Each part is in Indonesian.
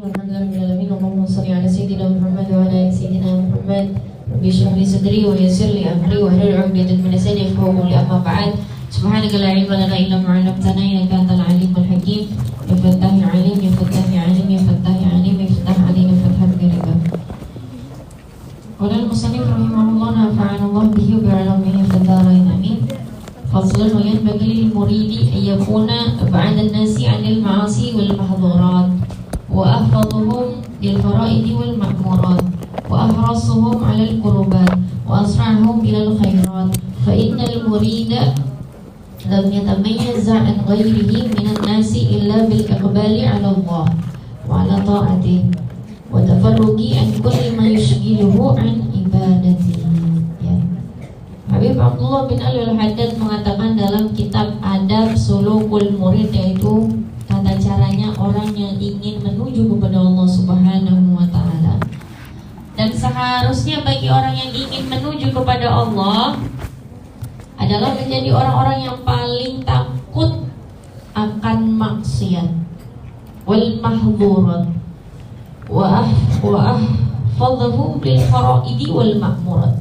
Alhamdulillahirabbil alamin. Allahumma shalli ala sayyidina Muhammad wa ala ali sayyidina Muhammad. Rabbi shrah li sadri wa yassir li amri wa hlul 'uqdatam min lisani yafqahu qawli. Amma ba'd. Subhanaka la ilma lana illa ma 'allamtana innaka antal alimul hakim. Ya Fattah ya Alim, ya Fattah ya Alim, ya Fattah ya Alim, ya Fattah alim, ya Fattah bi-ridha. Qala al-musannif rahimahullah nafa'ana Allah bihi wa bi'ilmihi fid dharain amin. Faslun wa yanbaghi lil muridi an yakuna ba'da an-nasi 'anil ma'asi wal mahdhurat wa ahfazuhum lil fara'idi wal ma'murat wa ahrasuhum 'alal qurbat wa asra'uhum ilal khairat fa innal murida lam yatamayyiz 'an ghairihi minan nasi illa bil iqbali 'ala Allah wa 'ala ta'atihi wa tafarruqi an kulli ma yushghiluhu 'an ibadatihi. Ya. Habib Abdullah bin Ali Al-Haddad mengatakan dalam kitab Adab Sulukul Murid, yaitu tata caranya orang yang ingin menuju kepada Allah Subhanahu wa ta'ala. Dan seharusnya bagi orang yang ingin menuju kepada Allah adalah menjadi orang-orang yang paling takut akan maksiat wal mahdhurat wa ahfadhuhum lil faraidi wal ma'murat,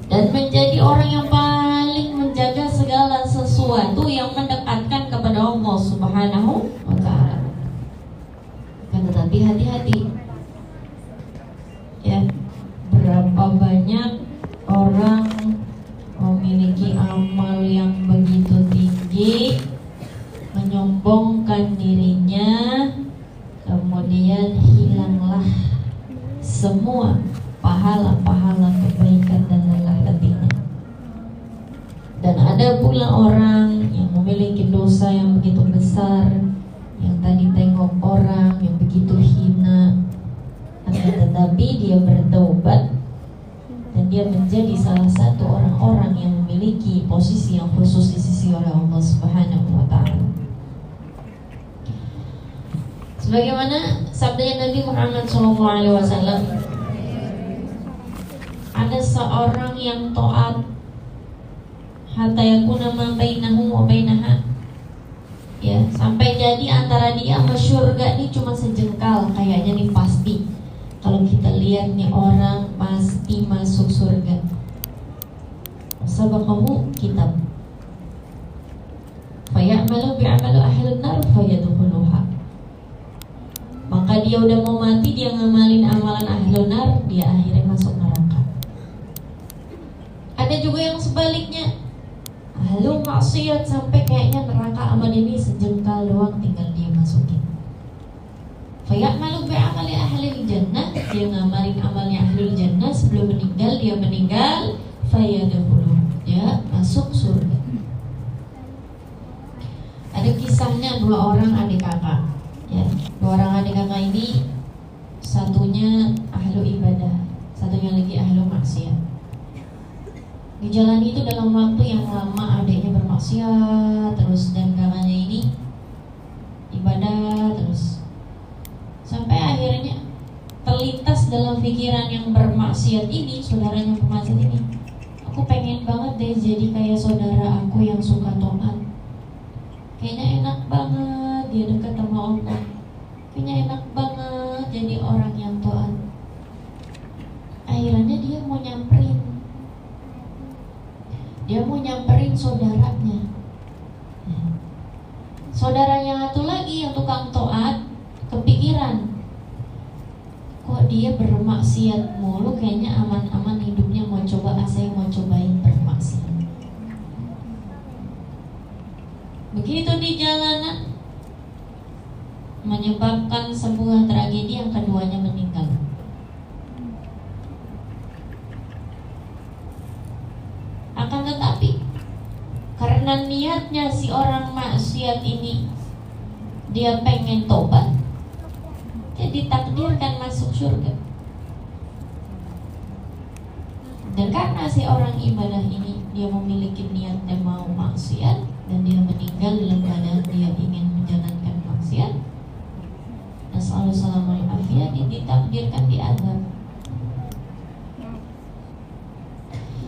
dan menjadi orang yang paling menjaga segala sesuatu yang mendekatkan kepada Allah Subhanahu wa ta'ala. Tetapi hati-hati ya, berapa banyak orang memiliki amal yang begitu tinggi, menyombongkan dirinya, kemudian hilanglah semua pahala-pahala kebaikan dan lelah letihnya. Dan ada pula orang yang memiliki dosa yang begitu besar, yang tadi tengok orang yang begitu hina, tetapi dia bertaubat dan dia menjadi salah satu orang-orang yang memiliki posisi yang khusus di sisi oleh Allah Subhanahu wa ta'ala. Sebagaimana sabdanya Nabi Muhammad SAW, ada seorang yang taat hatta yakuna ma bainahu wa bainaha, ya, sampai jadi antara dia sama surga ini cuma sejengkal. Kayaknya nih pasti, kalau kita lihat nih orang pasti masuk surga. Sabaqahu kitab fayamalu bi'amalu ahlun nar fayadkhuluha. Maka dia udah mau mati, dia ngamalin amalan ahlun nar, dia akhirnya masuk neraka. Ada juga yang sebaliknya, ahlu maksiat sampai kayaknya neraka amal ini sejengkal doang, tinggal dia masukin. Fayamalu bi'amali ahlil jannah, dia ngamalin amalnya ahlul jannah, sebelum meninggal dia meninggal, fayadkhuluha, dia masuk surga. Ada kisahnya dua orang adik kakak, ya. Dua orang adik kakak ini, satunya ahlu ibadah, satunya lagi ahlu maksiat. Di jalan itu dalam waktu yang lama adiknya bermaksiat terus dan kakaknya ini ibadah terus, sampai akhirnya terlintas dalam pikiran yang bermaksiat ini, saudaranya bermaksiat ini, aku pengen banget deh jadi kayak saudara aku yang suka taat. Kayaknya enak banget dia dekat sama Allah, kayaknya enak banget jadi orang yang taat. Akhirnya dia mau nyamperin saudaranya. Saudaranya satu lagi yang tukang taat kepikiran, kok dia bermaksiat mulu, kayaknya aman-aman hidupnya, mau coba, saya mau cobain bermaksiat. Begitu di jalanan menyebabkan sebuah tragedi yang keduanya meninggal. Akan tetapi karena niatnya si orang maksiat ini, dia pengen tobat, dia ditakdirkan masuk surga. Dan karena si orang ibadah ini, dia memiliki niat dan mau maksiat, dan dia meninggal dalam keadaan dia ingin menjalankan maksiat, nasallallahu alaihi wasallam, dia ditakdirkan diazab.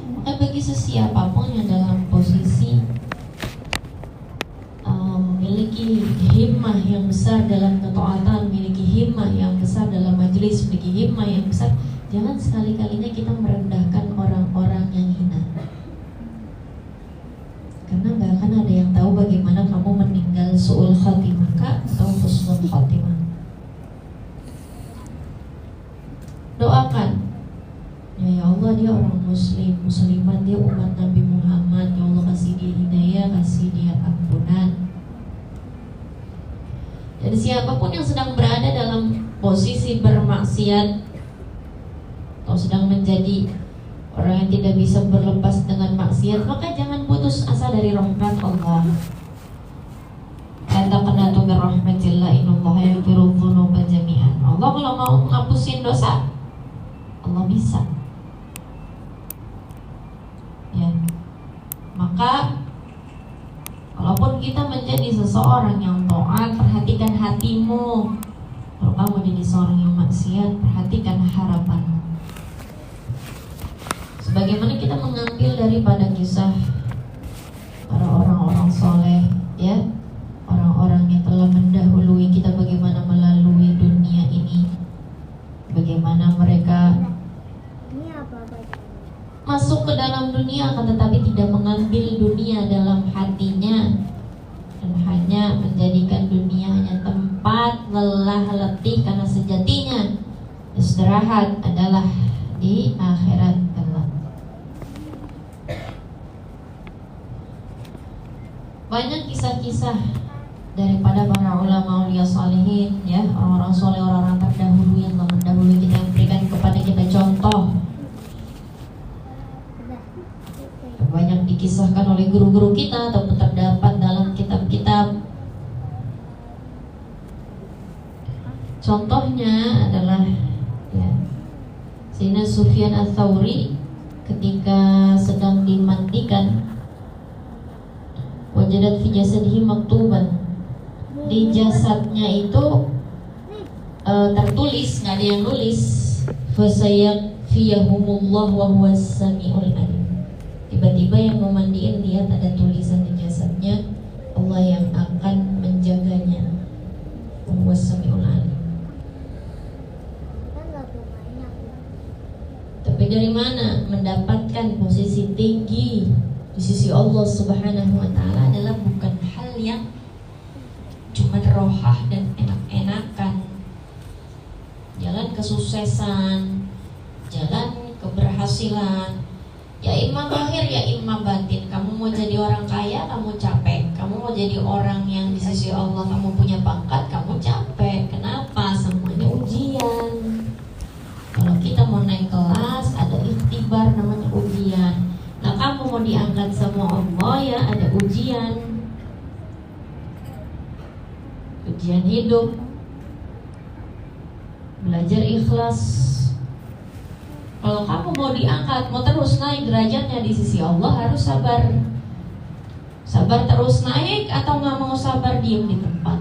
Maka bagi sesiapapun yang dalam posisi memiliki himmah yang besar dalam ketaatan, memiliki himmah yang besar besar, dalam majelis memiliki himmah yang besar, jangan sekali-kalinya kita merendahkan orang-orang yang hina. Karena gak akan ada yang tahu bagaimana kamu meninggal su'ul khatimah atau husnul khatimah. Doakan, ya Allah, dia orang muslim, muslimat, dia umat Nabi Muhammad, ya Allah kasih dia hidayah, kasih dia ampunan. Dan siapapun yang sedang berada dalam posisi bermaksiat atau sedang menjadi orang yang tidak bisa berlepas dengan maksiat, maka jangan putus asa dari rahmat Allah. La taqnatu min rahmatillah, innallaha yaghfiru dzunuba jami'an. Allah kalau mau ngapusin dosa, Allah bisa. Ya. Maka walaupun kita menjadi seseorang yang taat, perhatikan hatimu. Kalau kamu jadi seorang yang maksiat, perhatikan harapanmu. Sebagaimana kita mengambil daripada kisah para orang-orang soleh, ya, orang-orang yang telah mendahului kita, bagaimana melalui dunia ini, bagaimana mereka masuk ke dalam dunia akan tetapi tidak mengambil dunia dalam hatinya, dan hanya menjadikan dunia hanya tempat lelah letih, karena sejatinya istirahat adalah di akhirat kelak. Banyak kisah-kisah daripada para ulama ulia salihin, ya, orang-orang soleh, orang-orang terdahulu yang telah mendahului kita, yang berikan kepada kita contoh. Banyak dikisahkan oleh guru-guru kita ataupun terdapat dalam kitab-kitab. Contohnya adalah, ya, Sayyidina Sufyan Ats-Tsauri ketika sedang dimandikan, wajadat fi jasadihi maktuban, di jasadnya itu tertulis, nggak ada yang nulis, fasayakfiyahumullah wa huwas samiul alim. Tiba-tiba yang memandiin lihat ada tulisan di jasadnya, Allah yang akan menjaganya, wa huwas samiul alim. Tapi dari mana mendapatkan posisi tinggi di sisi Allah Subhanahu wa ta'ala adalah bukan hal yang cuma rohah dan enak-enakan, jalan kesuksesan, jalan keberhasilan, ya imma zahir ya imma batin. Kamu mau jadi orang kaya, kamu capek. Kamu mau jadi orang yang di sisi Allah, kamu punya pangkat, kamu capek. Kenapa? Semuanya ujian. Kalau kita mau naik kelas, ada ikhtibar namanya ujian. Nah, kamu mau diangkat sama Allah, ya ada ujian. Ujian hidup. Belajar ikhlas. Kalau kamu mau diangkat, mau terus naik derajatnya di sisi Allah, harus sabar. Sabar terus naik atau nggak mau sabar diem di tempat.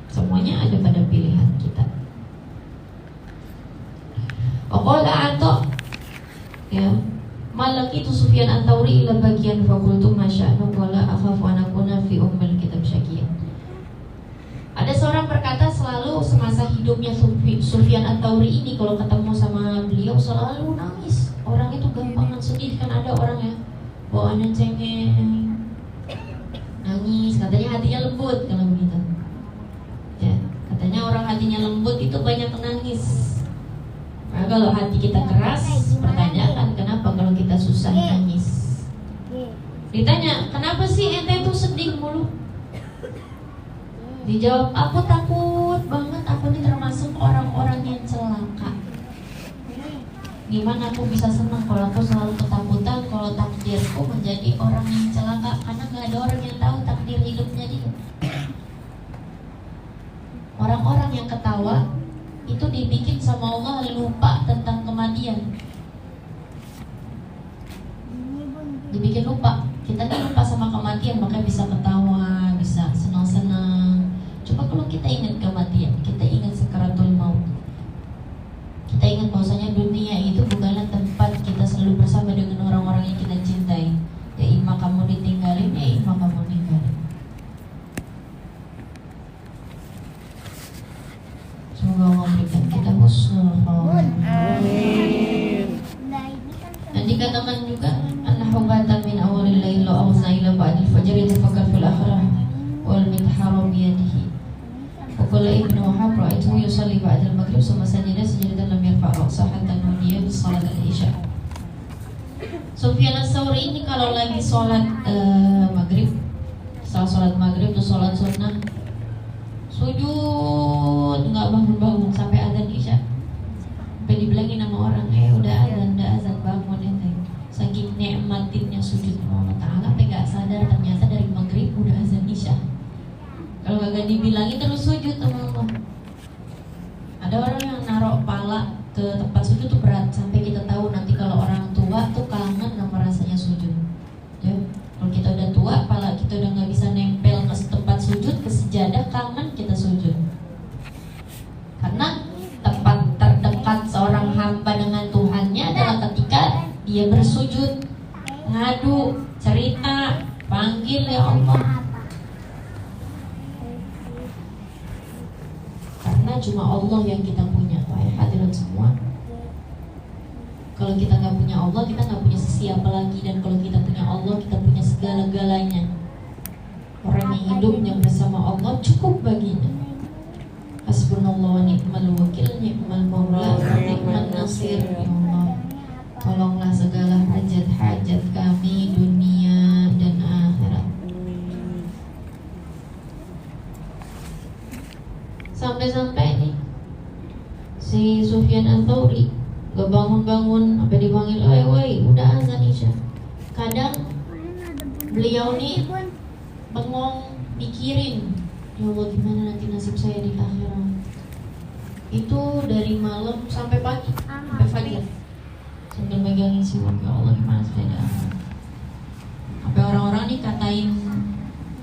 Semuanya ada pada pilihan kita. Waqala Atta, ya, malak itu Sufyan Ats-Tsauri ila bagian fakultu masya'nu wala akhafu an akuna fi ummil kitab syaqiyah. Ada seorang berkata selalu semasa hidupnya Sufyan Ats-Tsauri ini kalau ketemu sama beliau selalu nangis. Orang itu gampangan sedih, kan ada orang ya bawaannya cengeng, nangis, katanya hatinya lembut kalau begitu. Ya, katanya orang hatinya lembut itu banyak nangis. Nah, kalau hati kita keras, pertanyakan kenapa kalau kita susah nangis. Ditanya, kenapa sih ente itu sedih mulu? Dijawab, aku takut banget, aku ini termasuk orang-orang yang celaka. Gimana aku bisa senang kalau aku selalu ketakutan kalau takdirku menjadi orang yang celaka? Karena gak ada orang yang tahu takdir hidupnya dia. Orang-orang yang ketawa itu dibikin sama Allah lupa tentang kematian. Dibikin lupa. Kita kan lupa sama kematian, makanya bisa ketawa, bisa senang-senang. Coba kalau kita ingat kematian, kita ingat sakaratul maut, kita ingat bahwasanya dunia itu bukanlah tempat kita selalu bersama dengan orang-orang yang kita cintai. Ya imma kamu ditinggalin, ya imma kamu ninggalin. Semoga Allah husnul khatimah. Dan dikatakan juga annahu bata min awalil lail wa awza ila ba'dil fajr yatafakkar fil akhirah wal mitharu bi yadihi. Wa qala ibnu Wahab ra'aytuhu yusalli ba'dal maghrib thumma sajada sajadatan lam yarfa' ra'sahu hatta nudiya bis salat al-isya. Sufyan ats-Tsauri ini kalau lagi sholat maghrib, setelah sholat maghrib terus sholat sunnah, sujud nggak bangun-bangun sampai adzan isya. Sampai dibilangin sama orang, udah azan bangun ente. Saking nikmatinnya sujud sama Allah Ta'ala, sampai gak sadar ternyata dari maghrib udah azan isya. Kalau gak dibilangin terus sujud sama Allah. Ada orang yang naruh pala ke tempat sujud tuh berat, sampai kita tahu nanti kalau orang tua tuh kangen sama rasanya sujud. Ya, kalau kita udah tua, pala kita udah gak bisa nempel ke tempat sujud, ke sejadah, kangen kita sujud. Karena tempat terdekat seorang hamba dengan Tuhannya adalah ketika dia bersujud, ngadu, cerita, panggil ya Allah. Karena cuma Allah yang kita punya, wahai hadirin semua. Kalau kita nggak punya Allah, kita nggak punya siapa lagi. Dan kalau kita punya Allah, kita punya segala-galanya. Orang yang hidupnya bersama Allah cukup baginya. Hasbunallah wa ni'mal wakil, ni'mal maula, ni'mal nasir. Ya Allah, tolonglah segala hajat-hajat kami dunia dan akhirat. Sampai-sampai nih si Sufyan ats-Tsauri gak bangun-bangun, sampai dipanggil, woi, udah azan isya. Kadang beliau nih bengong mikirin, ya Allah gimana nanti nasib saya di akhirat. Itu dari malam sampai pagi, sampai fajar, sambil megangin siwak, ya Allah gimana saya di akhirat. Sampai orang-orang nih katain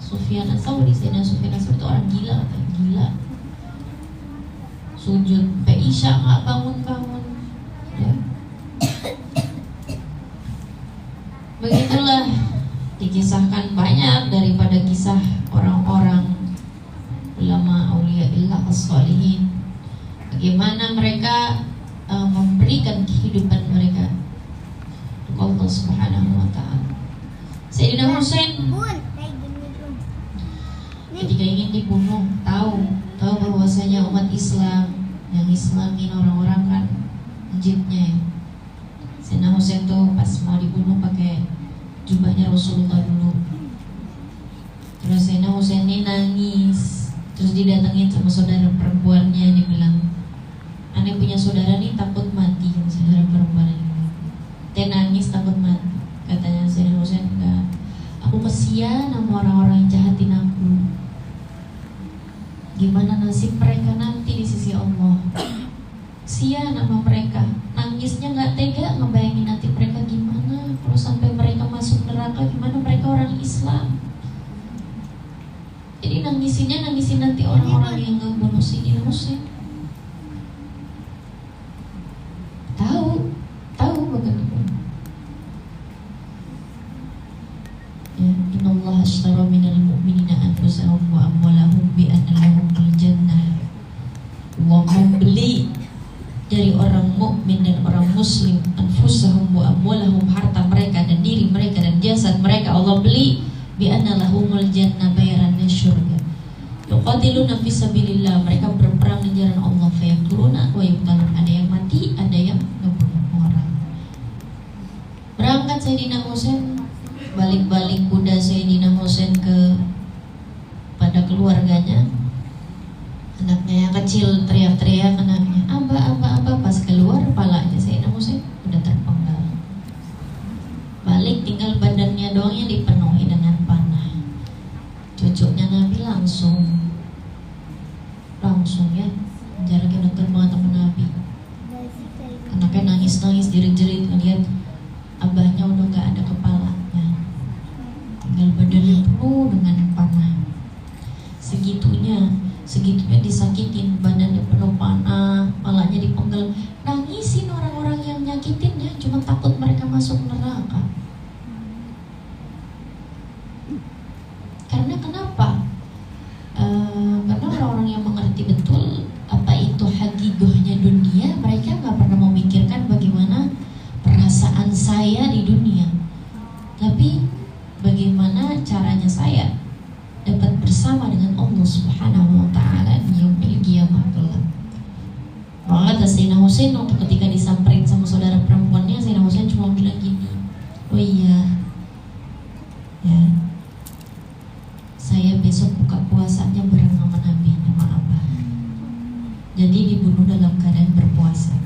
Sufyan ats-Tsauri, Sayyidina Sufyan ats-Tsauri itu orang gila, katanya gila. Sujud sampai isya nggak bangun-bangun. Ya. Begitulah dikisahkan banyak daripada kisah orang-orang ulama aulia illah as-salihin, bagaimana mereka memberikan kehidupan mereka untuk Allah Subhanahu wa ta'ala. Sayyidina Husain ketika ingin dibunuh, tahu bahwasanya umat Islam yang islamin orang-orang kan jibnya ya. Sayyidina Husain tuh pas mau dibunuh pakai jubahnya Rasulullah dulu. Terus Sayyidina Husain ini nangis. Terus didatengin sama saudara perempuannya, dia bilang, "Aneh punya saudara nih takut mati." Saudara perempuan ini, dia nangis takut mati. Katanya Sayyidina Husain, "Enggak, aku kesian sama orang-orang yang jahatin aku. Gimana nasib mereka nanti di sisi Allah? Kesian sama mereka." Nangisnya nggak tega ngebayangin nanti mereka gimana kalau sampai mereka masuk neraka, gimana mereka orang Islam. Jadi nangisin nanti orang-orang yang ngebunuh Sayyidina Husain. Tahu bagaimana. Ya, innallaha ashtara minal mu'minina anfusahum wa amwalahum bi anna lahumul jannah. Allah membeli dari orang mukmin dan orang muslim anfusahum wa amwalahum, harta mereka dan diri mereka dan jasad mereka Allah beli bi anna lahumul jannah, bayarannya surga. Yuqatiluna fi sabilillah, mereka berperang di jalan Allah, fayaqtuluna wa yuqtalun, ada yang mati, ada yang ngebunuh orang. Berangkat Sayyidina Husain, balik-balik kuda Sayyidina Husain pada keluarganya. Anaknya yang kecil teriak-teriak, anaknya Aba, pas keluar palanya Sayyidina Husain udah terpenggal. Balik tinggal badannya doang yang dipenuhi dengan panah. Cucunya Nabi langsung ya jaraknya dekat banget sama Nabi. Anaknya nangis dijerit-jerit ngeliat abahnya udah gak ada kepalanya, tinggal badannya penuh dengan panah. Segitunya disakitin, badannya penuh panah, palanya dipenggal. Nangisin orang-orang yang nyakitinnya, cuma takut mereka masuk neraka. Karena kenapa? Karena orang-orang yang mengerti betul apa itu hakikahnya dunia Husain waktu ketika disamperin sama saudara perempuannya, Sayyidina Husain cuma bilang gini, oh iya ya, saya besok buka puasanya bareng sama Nabi sama Abah. Jadi dibunuh dalam keadaan berpuasa.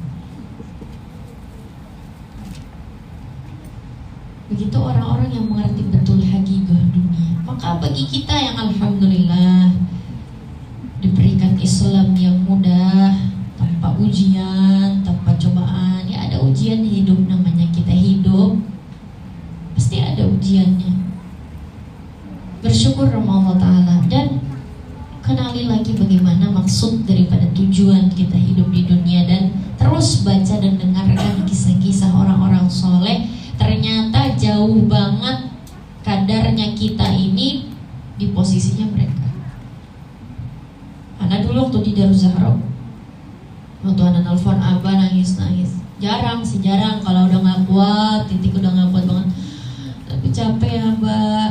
Begitu orang-orang yang mengerti betul hakikah dunia. Maka bagi kita yang alhamdulillah diberikan Islam yang mudah, tanpa ujian, tanpa cobaan. Ya ada ujian hidup, namanya kita hidup, pasti ada ujiannya. Bersyukur sama Allah Ta'ala dan kenali lagi bagaimana maksud daripada tujuan kita hidup di dunia, dan terus baca dan dengarkan kisah-kisah orang-orang soleh. Ternyata jauh banget kadarnya kita ini di posisinya mereka. Anak dulu waktu di Darul Zahra, waktu anak nelfon abah nangis-nangis, jarang kalau udah gak kuat, titik udah gak kuat banget, tapi capek ya abah,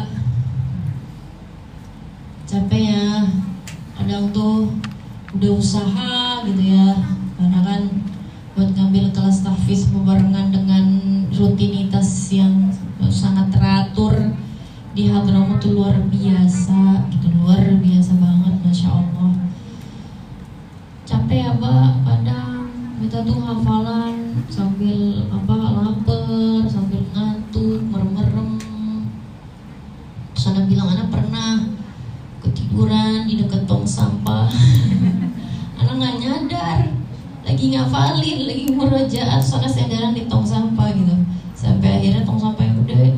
capek ya. Kadang tuh udah usaha gitu ya, karena kan buat ngambil kelas tahfiz berbarengan dengan rutinitas yang sangat teratur di Hadramaut tuh luar biasa gitu, luar biasa banget, Masya Allah. Capek ya Mbak, kadang kita tuh hafalan sambil lapar, sambil ngantuk, merem-merem. Terus anak bilang, anak pernah ketiduran di dekat tong sampah. Anak nggak nyadar, lagi ngafalin, lagi murojaat, soalnya sadaran di tong sampah gitu. Sampai akhirnya tong sampah yang gede.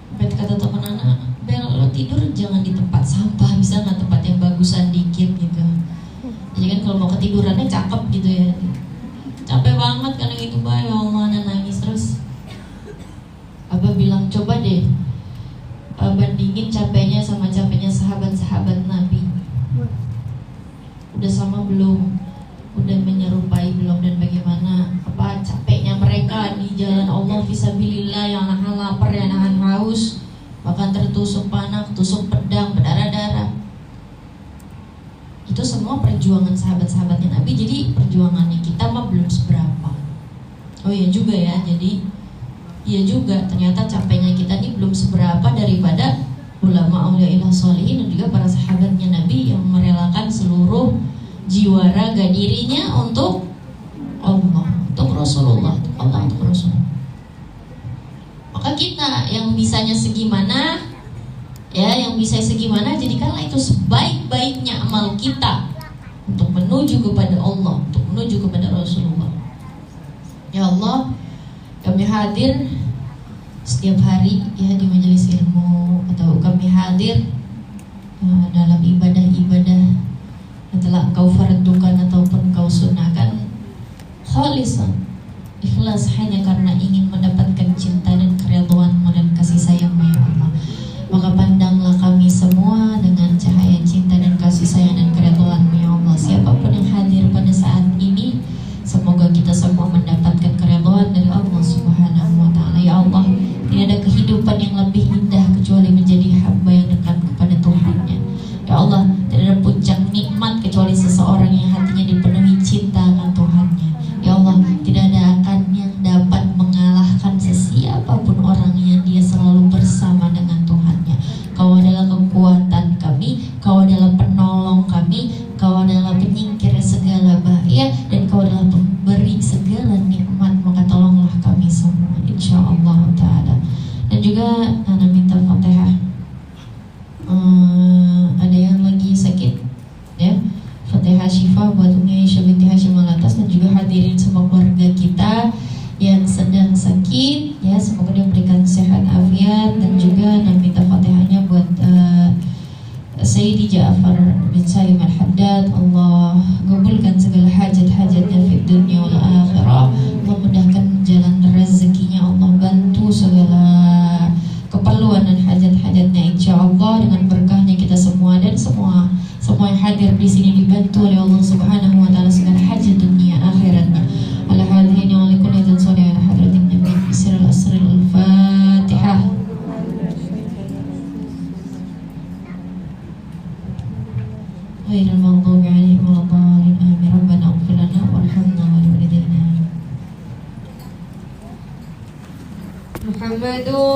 Sampai kata teman anak, Bel, lo tidur jangan di tempat sampah, bisa nggak tempat yang bagusan dikit gitu. Jadi kan kalau mau ketidurannya cakep gitu ya. Capek banget karena gitu, Mbak, ya Allah, anak nangis terus. Abah bilang, coba deh bandingin capeknya sama capeknya sahabat-sahabat Nabi. Udah sama belum? Udah menyerupai belum? Dan bagaimana capeknya mereka di jalan Allah fisabilillah, yang nahan lapar, yang nahan haus, bahkan tertusuk panah, tusuk pedang, berdarah-darah. Itu semua perjuangan sahabat-sahabatnya Nabi. Jadi perjuangannya kita mah belum seberapa. Oh iya juga ya, jadi iya juga, ternyata capeknya kita ini belum seberapa daripada ulama auliyaillah sholihin dan juga para sahabatnya Nabi yang merelakan seluruh jiwa raga dirinya untuk Allah, untuk Rasulullah, untuk Allah, untuk Rasul. Maka kita yang bisanya segimana, ya, yang bisa segimana, jadikanlah itu sebaik-baiknya amal kita untuk menuju kepada Allah, untuk menuju kepada Rasulullah. Ya Allah, kami hadir setiap hari ya di majelis ilmu, atau kami hadir dalam ibadah-ibadah yang telah Engkau fardukan ataupun Engkau sunahkan, khalisan, ikhlas hanya karena ingin mendapatkan cinta dan keridhaan-Mu dan kasih sayang-Mu ya Allah. Maka pandanglah kami semua dengan cahaya cinta dan kasih sayang dan keridhaan-Mu ya Allah. Siapapun yang hadir pada saat ini, semoga kita semua mendapatkan keridhaan dari Allah Subhanahu wa Ta'ala. Ya Allah, tidak ada kehidupan yang lebih indah kecuali menjadi hamba yang dekat kepada Tuhannya. Ya Allah, tidak ada puncak nikmat kecuali seseorang yang hatinya dipenuhi cinta akan Tuhannya. Ya Allah, tidak ada akan yang dapat mengalahkan sesiapapun orang yang dia selalu bersama dengan Tuhannya. Kau adalah kekuatan kami, Kau adalah penolong kami, Kau adalah penyingkir segala bahaya, dan Kau adalah pemberi segala nikmat. Maka tolonglah kami semua, insyaallah ta'ala. Dan juga Ana minta Fatihah. Ada yang lagi sakit ya, Fatihah Syifa buat Umi Aisyah binti Hashim Alatas, dan juga hadirin semua keluarga kita yang sedang sakit ya, semoga diberikan sehat afiat. Dan juga Ana minta Fatihahnya buat Sayyidi Ja'far bin Salim Al-Haddad. Allah kabulkan segala hajat-hajatnya di dunia wal akhirah. Allah mudahkan jalan rezekinya, Allah bantu segala keperluan dan hajat-hajatnya insyaallah, dengan berkahnya kita semua dan semua yang hadir di sini dibantu oleh Allah Subhanahu wa Ta'ala segala hajat dunia akhiratnya. Ala hadirin wa likulli dzan salih ala hadratin nabi bisirul asril al-fatihah. Ghairil maghdubi alaihim waladdallin. Amin. Rabbana ighfir lana warhamna محمد